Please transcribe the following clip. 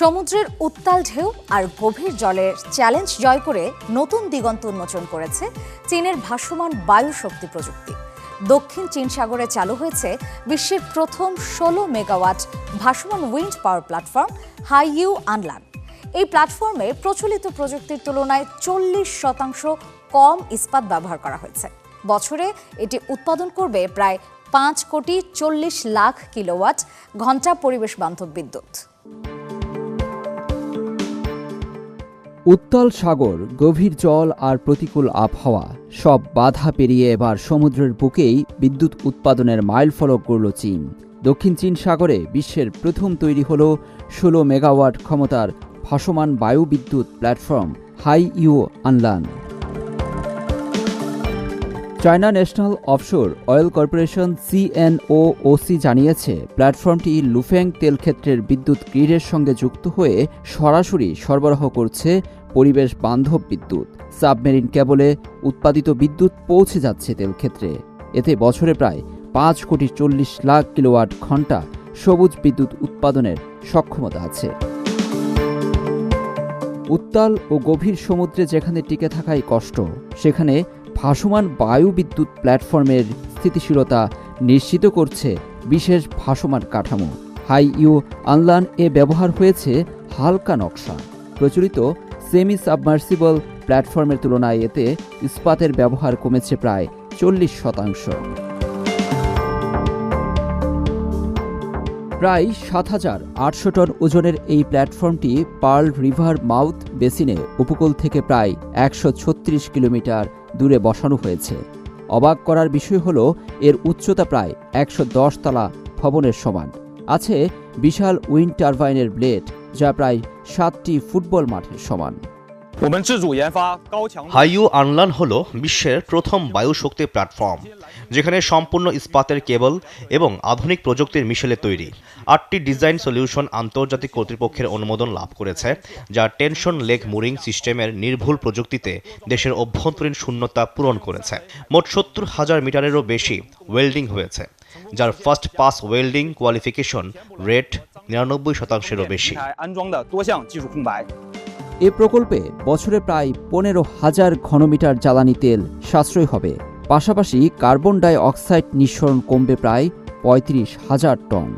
সমুদ্রের উত্তাল ঢেউ আর গভীর জলের চ্যালেঞ্জ জয় করে নতুন দিগন্ত উন্মোচন করেছে চীনের ভাসমান বায়ু শক্তি প্রযুক্তি। দক্ষিণ চীন সাগরে চালু হয়েছে বিশ্বের প্রথম ১৬ মেগাওয়াট ভাসমান উইন্ড পাওয়ার প্ল্যাটফর্ম হাইইউ আনলান। এই প্ল্যাটফর্মে প্রচলিত প্রযুক্তির তুলনায় ৪০% কম ইস্পাত ব্যবহার করা হয়েছে। বছরে এটি উৎপাদন করবে প্রায় ৫,৪০,০০,০০০ কিলোওয়াট ঘণ্টা পরিবেশ বান্ধব বিদ্যুৎ। উত্তাল সাগর, গভীর জল আর প্রতিকূল আবহাওয়া সব বাধা পেরিয়ে এবার সমুদ্রের বুকেই বিদ্যুৎ উৎপাদনের মাইলফলক গড়ল চীন। দক্ষিণ চীন সাগরে বিশ্বের প্রথম তৈরি হল ১৬ মেগাওয়াট ক্ষমতার ভাসমান বায়ু বিদ্যুৎ প্ল্যাটফর্ম হাইইউ আনলান। China national offshore oil corporation CNOOC জানিয়েছে, প্ল্যাটফর্মটি লুফেং তেলক্ষেত্রের বিদ্যুৎ গ্রিডের সঙ্গে যুক্ত হয়ে সরাসরি সরবরাহ করছে পরিবেশ বান্ধব বিদ্যুৎ। সাবমেরিন কেবলে উৎপাদিত বিদ্যুৎ পৌঁছে যাচ্ছে তেলক্ষেত্রে। এতে বছরে প্রায় ৫,৪০,০০,০০০ কিলোওয়াট ঘণ্টা সবুজ বিদ্যুৎ উৎপাদনের সক্ষমতা আছে। উত্তাল ও গভীর সমুদ্রে যেখানে টিকে থাকাই কষ্ট, সেখানে ভাসমান বায়ু বিদ্যুৎ প্ল্যাটফর্মের স্থিতিশীলতা নিশ্চিত করছে বিশেষ ভাসমান কাঠামো। হাইইউ আনলান এ ব্যবহার হয়েছে হালকা নকশা। প্রচলিত সেমি সাবমার্সিবল প্ল্যাটফর্মের তুলনায় এতে ইস্পাতের ব্যবহার কমেছে প্রায় ৪০%। প্রায় ৭,৮০০ টন ওজনের এই প্ল্যাটফর্মটি পার্ল রিভার মাউথ বেসিনে উপকূল থেকে প্রায় ১৩৬ কিলোমিটার দূরে বসানো হয়েছে। অবাক করার বিষয় হল এর উচ্চতা প্রায় ১১০ তলা ভবনের সমান। আছে বিশাল উইন্ড টারবাইনের ব্লেড, যা প্রায় ৭টি ফুটবল মাঠের সমান। হাইইউ আনলান হল বিশ্বের প্রথম বায়ু শক্তি প্ল্যাটফর্ম, যেখানে সম্পূর্ণ ইস্পাতের কেবল এবং আধুনিক প্রযুক্তির মিশেলে তৈরি। ৮টি ডিজাইন সলিউশন আন্তর্জাতিক কর্তৃপক্ষের অনুমোদন লাভ করেছে, যা টেনশন লেগ মুরিং সিস্টেমের নির্ভুল প্রযুক্তিতে দেশের অভ্যন্তরীণ শূন্যতা পূরণ করেছে। মোট ৭০,০০০ মিটারেরও বেশি ওয়েল্ডিং হয়েছে, যার first pass welding qualification rate ৯৯%-এরও বেশি। এ প্রকল্পে বছরে প্রায় ১৫,০০০ ঘনমিটার জ্বালানি তেল সাশ্রয় হবে। পাশাপাশি কার্বন ডাই অক্সাইড নিঃসরণ কমবে প্রায় ৩৫,০০০ টন।